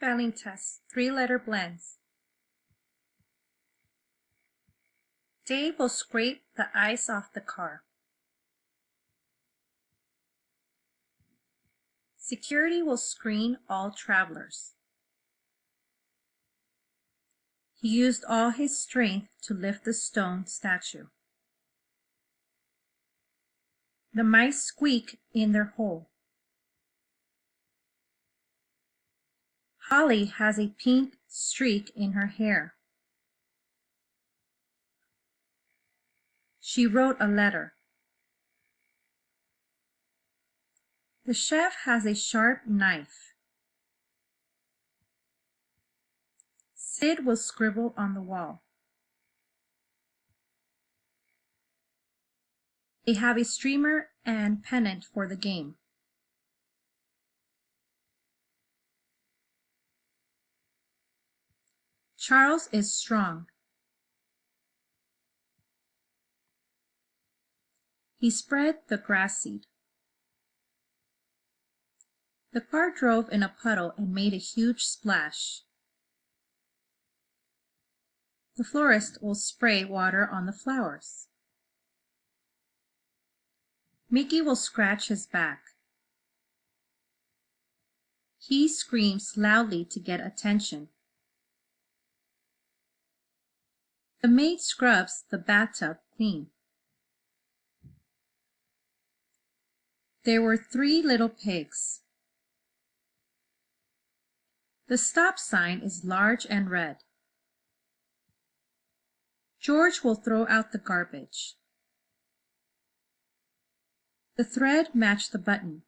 Spelling test, 3-letter blends. Dave will scrape the ice off the car. Security will screen all travelers. He used all his strength to lift the stone statue. The mice squeak in their hole. Holly has a pink streak in her hair. She wrote a letter. The chef has a sharp knife. Sid will scribble on the wall. They have a streamer and pennant for the game. Charles is strong. He spread the grass seed. The car drove in a puddle and made a huge splash. The florist will spray water on the flowers. Mickey will scratch his back. He screams loudly to get attention. The maid scrubs the bathtub clean. There were 3 little pigs. The stop sign is large and red. George will throw out the garbage. The thread matched the button.